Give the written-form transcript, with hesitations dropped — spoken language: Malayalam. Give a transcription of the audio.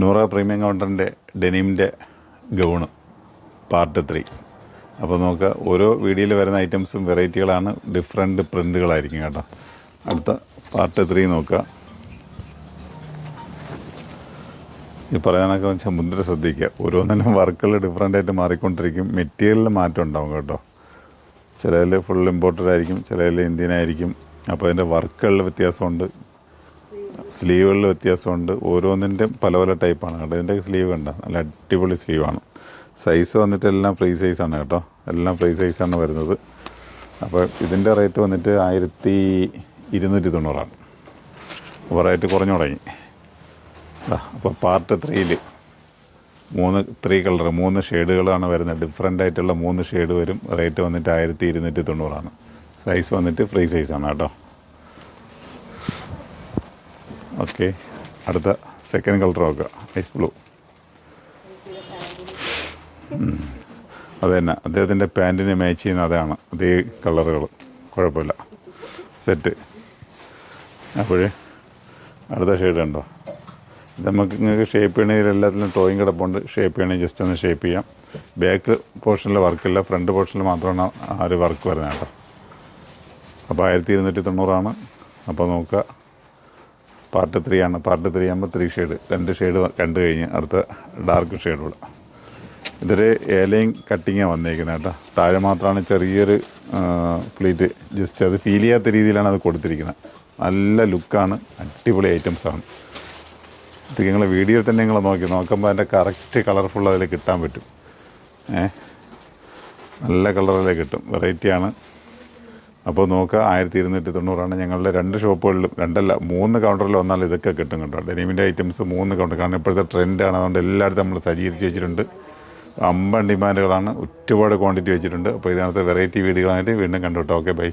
നൂറ പ്രീമിയം കൗണ്ടറിൻ്റെ ഡെനിമിൻ്റെ ഗൗണ് പാർട്ട് 3. അപ്പോൾ നോക്കുക, ഓരോ വീഡിയോയിൽ വരുന്ന ഐറ്റംസും വെറൈറ്റികളാണ്, ഡിഫറെൻറ്റ് പ്രിൻറ്റുകളായിരിക്കും കേട്ടോ. അടുത്ത പാർട്ട് 3 നോക്കുക. ഈ പറയാനൊക്കെ വെച്ചാൽ മുദ്ര ശ്രദ്ധിക്കുക, ഓരോന്നിനും വർക്കുകൾ ഡിഫറെൻ്റായിട്ട് മാറിക്കൊണ്ടിരിക്കും, മെറ്റീരിയലിൽ മാറ്റം ഉണ്ടാവും കേട്ടോ. ചിലതിൽ ഫുൾ ഇമ്പോർട്ടഡ് ആയിരിക്കും, ചിലതിൽ ഇന്ത്യൻ ആയിരിക്കും. അപ്പോൾ അതിൻ്റെ വർക്കുകളിൽ വ്യത്യാസമുണ്ട്, സ്ലീവുകളിൽ വ്യത്യാസമുണ്ട്. ഓരോന്നിൻ്റെ പല പല ടൈപ്പാണ് കേട്ടോ. ഇതിൻ്റെ സ്ലീവ് കണ്ട നല്ല അടിപൊളി സ്ലീവാണ്. സൈസ് വന്നിട്ട് എല്ലാം ഫ്രീ സൈസാണ് കേട്ടോ, എല്ലാം ഫ്രീ സൈസാണ് വരുന്നത്. അപ്പോൾ ഇതിൻ്റെ റേറ്റ് വന്നിട്ട് 1290. അപ്പോൾ റേറ്റ് കുറഞ്ഞു തുടങ്ങി. അപ്പോൾ പാർട്ട് 3ൽ 3 കളർ 3 ഷെയ്ഡുകളാണ് വരുന്നത്. ഡിഫറെൻ്റ് ആയിട്ടുള്ള 3 ഷെയ്ഡ് വരും. റേറ്റ് വന്നിട്ട് 1290. സൈസ് വന്നിട്ട് ഫ്രീ സൈസാണ് കേട്ടോ. ഓക്കെ, അടുത്ത സെക്കൻഡ് കളർ നോക്കുക, ഐസ് ബ്ലൂ. അത് തന്നെ അദ്ദേഹത്തിൻ്റെ പാൻറ്റിന് മാച്ച് ചെയ്യുന്ന അതാണ്, അതേ കളറുകൾ, കുഴപ്പമില്ല, സെറ്റ്. അപ്പോഴേ അടുത്ത ഷെയ്ഡ് ഉണ്ടോ, ഇത് നിങ്ങൾക്ക് ഷേപ്പ് ചെയ്യണമെങ്കിൽ എല്ലാത്തിലും ടോയും കിടപ്പുണ്ട്. ഷേപ്പ് ചെയ്യണമെങ്കിൽ ജസ്റ്റ് ഒന്ന് ഷേപ്പ് ചെയ്യാം. ബാക്ക് പോർഷനിൽ വർക്കില്ല, ഫ്രണ്ട് പോർഷനിൽ മാത്രമാണ് ആ ഒരു വർക്ക് വരുന്നത് കേട്ടോ. അപ്പോൾ 1290. അപ്പോൾ നോക്കുക, പാർട്ട് 3 ആണ്. പാർട്ട് 3 ആകുമ്പോൾ 3 ഷെയ്ഡ്, 2 ഷെയ്ഡ് കണ്ടു കഴിഞ്ഞ് അടുത്ത ഡാർക്ക് ഷെയ്ഡ് കൂടെ. ഇതൊരു ഏലയും കട്ടിങ്ങാണ് വന്നേക്കുന്നത് കേട്ടോ. താഴെ മാത്രമാണ് ചെറിയൊരു പ്ലീറ്റ്, ജസ്റ്റ് അത് ഫീൽ ചെയ്യാത്ത രീതിയിലാണ് അത് കൊടുത്തിരിക്കുന്നത്. നല്ല ലുക്കാണ്, അടിപൊളി ഐറ്റംസാണ്. ഇത് നിങ്ങൾ വീഡിയോയിൽ തന്നെ നിങ്ങൾ നോക്കുമ്പോൾ അതിൻ്റെ കറക്റ്റ് കളർഫുൾ അതിൽ കിട്ടാൻ പറ്റും. നല്ല കളറിൽ കിട്ടും, വെറൈറ്റിയാണ്. അപ്പോൾ നോക്കുക, 1290. ഞങ്ങളുടെ 2 ഷോപ്പുകളിലും, 3 കൗണ്ടറിൽ വന്നാൽ ഇതൊക്കെ കിട്ടും കേട്ടോ. ഡെനിമിൻ്റെ ഐറ്റംസ് 3 കൗണ്ടർ, കാരണം ഇപ്പോഴത്തെ ട്രെൻഡാണ്. അതുകൊണ്ട് എല്ലായിടത്തും നമ്മൾ സജ്ജീകരിച്ച് വെച്ചിട്ടുണ്ട്. 50 ഡിമാൻഡുകളാണ്, ഒരുപാട് ക്വാണ്ടിറ്റി വെച്ചിട്ടുണ്ട്. അപ്പോൾ ഇതിനകത്ത് വെറൈറ്റി വീഡിയോകളായിട്ട് വീണ്ടും കണ്ടു കേട്ടോ. Okay, by.